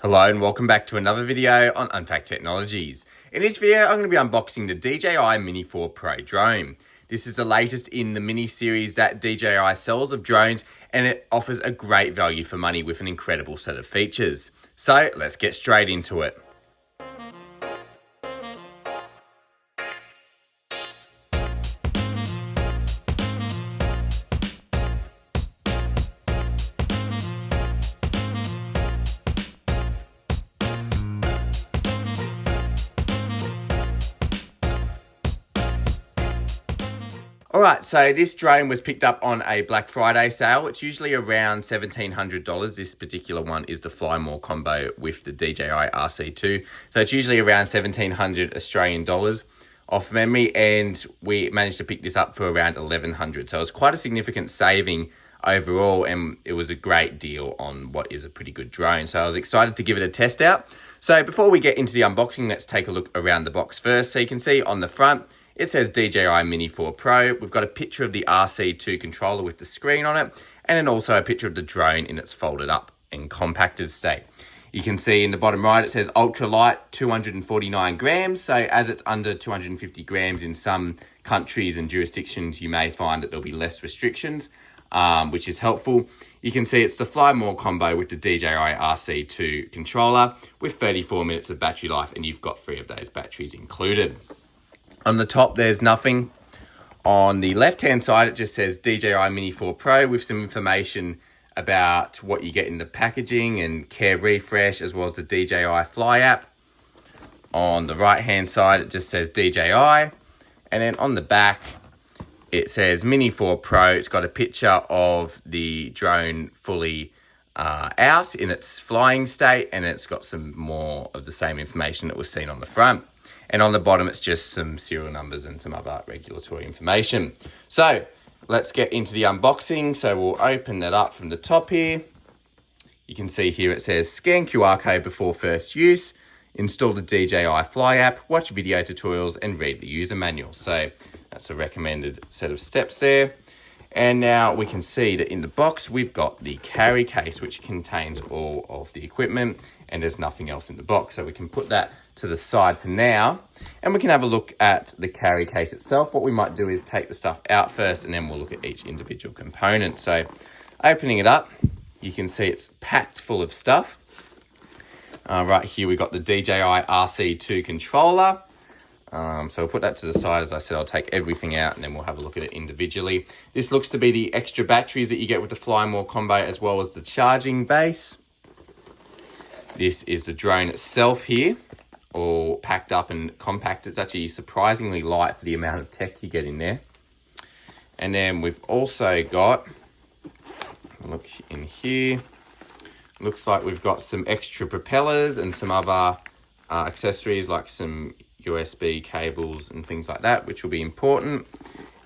Hello and welcome back to another video on Unpacked Technologies. In this video, I'm going to be unboxing the DJI Mini 4 Pro drone. This is the latest in the mini series that DJI sells of drones, and it offers a great value for money with an incredible set of features. So let's get straight into it. Alright, so this drone was picked up on a Black Friday sale. It's usually around $1,700. This particular one is the Fly More combo with the DJI RC2. So it's usually around 1,700 Australian dollars off memory, and we managed to pick this up for around 1,100. So it's quite a significant saving overall, and it was a great deal on what is a pretty good drone. So I was excited to give it a test out. So before we get into the unboxing, let's take a look around the box first. So you can see on the front, it says DJI Mini 4 Pro. We've got a picture of the RC2 controller with the screen on it, and then also a picture of the drone in its folded up and compacted state. You can see in the bottom right, it says ultra light, 249 grams. So as it's under 250 grams in some countries and jurisdictions, you may find that there'll be less restrictions, which is helpful. You can see it's the Fly More combo with the DJI RC2 controller with 34 minutes of battery life, and you've got 3 of those batteries included. On the top, there's nothing. On the left-hand side, it just says DJI Mini 4 Pro with some information about what you get in the packaging and care refresh, as well as the DJI Fly app. On the right-hand side, it just says DJI. And then on the back, it says Mini 4 Pro. It's got a picture of the drone fully out in its flying state, and it's got some more of the same information that was seen on the front. And on the bottom, it's just some serial numbers and some other regulatory information. So let's get into the unboxing. So we'll open that up from the top here. You can see here it says scan QR code before first use, install the DJI Fly app, watch video tutorials, and read the user manual. So that's a recommended set of steps there. And now we can see that in the box, we've got the carry case, which contains all of the equipment, and there's nothing else in the box. So we can put that to the side for now, and we can have a look at the carry case itself. What we might do is take the stuff out first, and then we'll look at each individual component. So opening it up, you can see it's packed full of stuff. Right here, we've got the DJI RC2 controller. So we'll put that to the side. As I said, I'll take everything out and then we'll have a look at it individually. This looks to be the extra batteries that you get with the Fly More combo, as well as the charging base. This is the drone itself here, all packed up and compact. It's actually surprisingly light for the amount of tech you get in there. And then we've also got, look in here, looks like we've got some extra propellers and some other accessories like some USB cables and things like that, which will be important.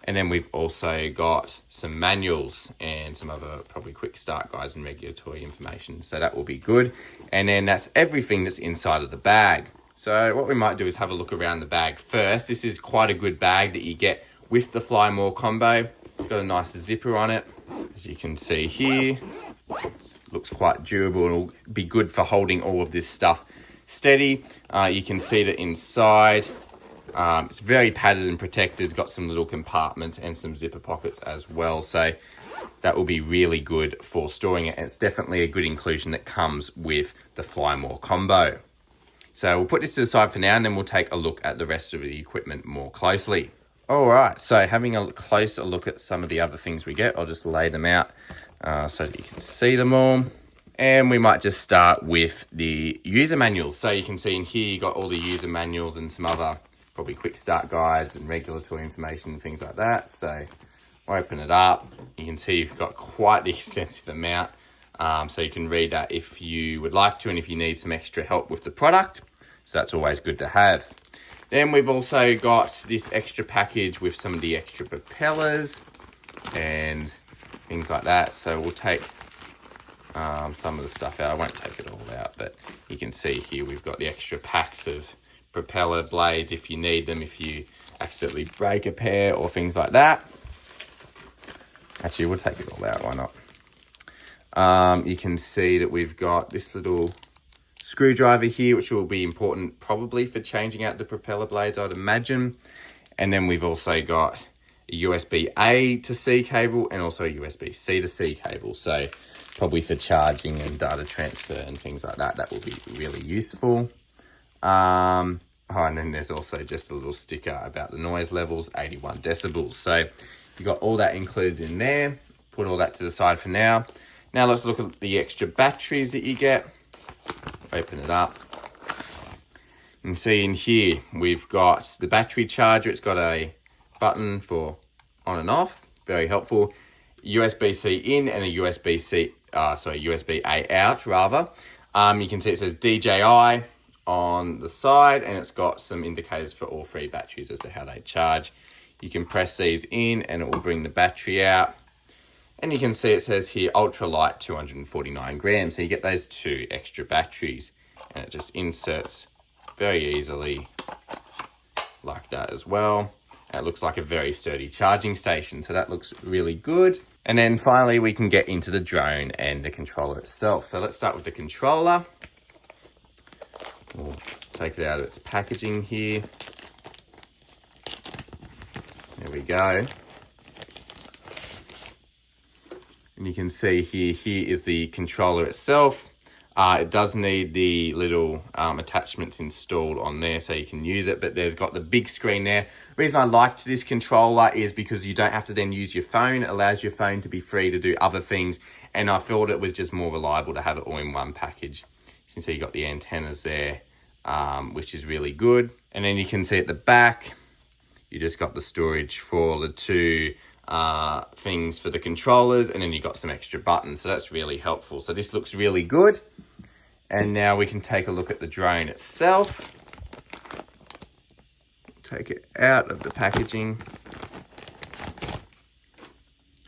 And then we've also got some manuals and some other probably quick start guides and regulatory information. So that will be good. And then that's everything that's inside of the bag. So what we might do is have a look around the bag first. This is quite a good bag that you get with the Fly More combo. It's got a nice zipper on it, as you can see here. Looks quite durable and will be good for holding all of this stuff steady. You can see that inside it's very padded and protected, got some little compartments and some zipper pockets as well, so that will be really good for storing it, and it's definitely a good inclusion that comes with the Fly More combo. So we'll put this to the side for now, and then we'll take a look at the rest of the equipment more closely. All right, so having a closer look at some of the other things we get, I'll just lay them out so that you can see them all. And we might just start with the user manuals. So you can see in here, you got all the user manuals and some other probably quick start guides and regulatory information and things like that. So open it up. You can see you've got quite the extensive amount. So you can read that if you would like to, and if you need some extra help with the product. So that's always good to have. Then we've also got this extra package with some of the extra propellers and things like that. So we'll take some of the stuff out. I won't take it all out, but you can see here we've got the extra packs of propeller blades if you need them, if you accidentally break a pair or things like that. Actually, we'll take it all out, why not? You can see that we've got this little screwdriver here, which will be important probably for changing out the propeller blades, I'd imagine. And then we've also got a USB-A to C cable and also a USB-C to C cable. So probably for charging and data transfer and things like that, that will be really useful. And then there's also just a little sticker about the noise levels, 81 decibels. So you got all that included in there. Put all that to the side for now. Now let's look at the extra batteries that you get. Open it up. You can see in here, we've got the battery charger. It's got a button for on and off, very helpful. USB-C in and a USB-A out rather. You can see it says DJI on the side, and it's got some indicators for all three batteries as to how they charge. You can press these in and it will bring the battery out. And you can see it says here, ultralight 249 grams. So you get those 2 extra batteries, and it just inserts very easily like that as well. And it looks like a very sturdy charging station. So that looks really good. And then finally, we can get into the drone and the controller itself. So let's start with the controller. We'll take it out of its packaging here. There we go. And you can see here is the controller itself. It does need the little attachments installed on there so you can use it, but there's got the big screen there. The reason I liked this controller is because you don't have to then use your phone. It allows your phone to be free to do other things, and I felt it was just more reliable to have it all in one package. You can see you got the antennas there, which is really good. And then you can see at the back, you just got the storage for the 2 things for the controllers, and then you got some extra buttons, so that's really helpful. So this looks really good. And now we can take a look at the drone itself. Take it out of the packaging.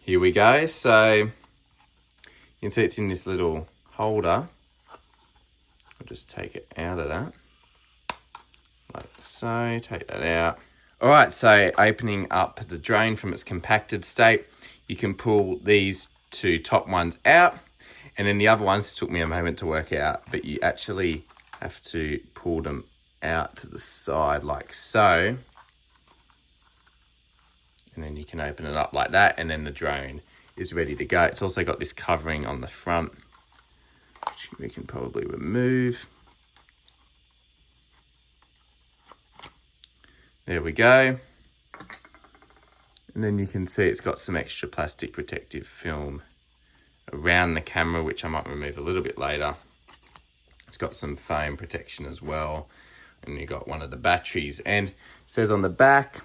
Here we go. So you can see it's in this little holder. I'll just take it out of that like so. Take that out. All right, so opening up the drone from its compacted state, you can pull these 2 top ones out, and then the other ones took me a moment to work out, but you actually have to pull them out to the side like so, and then you can open it up like that, and then the drone is ready to go. It's also got this covering on the front, which we can probably remove. There we go. And then you can see it's got some extra plastic protective film around the camera, which I might remove a little bit later. It's got some foam protection as well. And you've got one of the batteries. And it says on the back,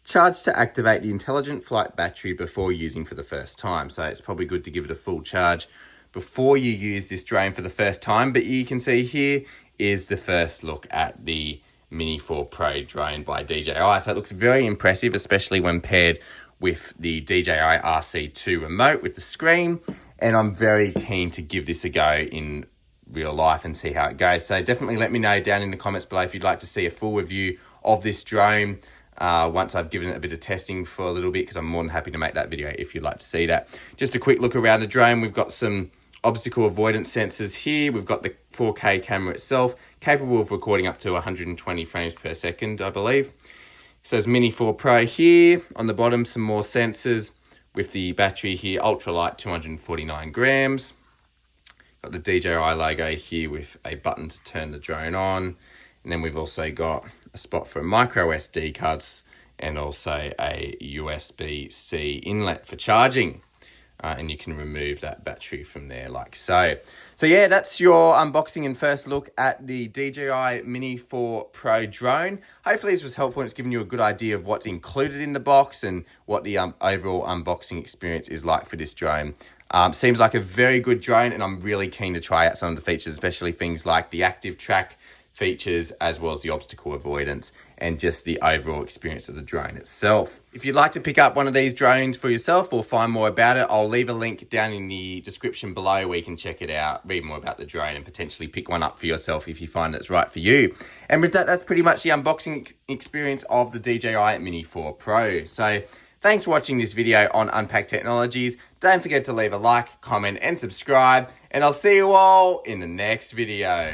charge to activate the intelligent flight battery before using for the first time. So it's probably good to give it a full charge before you use this drone for the first time. But you can see here is the first look at the Mini 4 Pro drone by DJI. So it looks very impressive, especially when paired with the DJI RC2 remote with the screen. And I'm very keen to give this a go in real life and see how it goes. So definitely let me know down in the comments below if you'd like to see a full review of this drone once I've given it a bit of testing for a little bit, because I'm more than happy to make that video if you'd like to see that. Just a quick look around the drone. We've got some obstacle avoidance sensors here. We've got the 4K camera itself, capable of recording up to 120 frames per second, I believe. It says Mini 4 Pro here. On the bottom, some more sensors with the battery here, ultralight 249 grams. Got the DJI logo here with a button to turn the drone on. And then we've also got a spot for micro SD cards and also a USB-C inlet for charging. And you can remove that battery from there like so. So yeah, that's your unboxing and first look at the DJI Mini 4 Pro drone. Hopefully this was helpful and it's given you a good idea of what's included in the box and what the overall unboxing experience is like for this drone. Seems like a very good drone, and I'm really keen to try out some of the features, especially things like the active track features, as well as the obstacle avoidance and just the overall experience of the drone itself. If you'd like to pick up one of these drones for yourself or find more about it, I'll leave a link down in the description below where you can check it out, read more about the drone, and potentially pick one up for yourself if you find it's right for you. And with that, that's pretty much the unboxing experience of the DJI Mini 4 Pro. So Thanks for watching this video on Unpacked Technologies. Don't forget to leave a like, comment, and subscribe. And I'll see you all in the next video.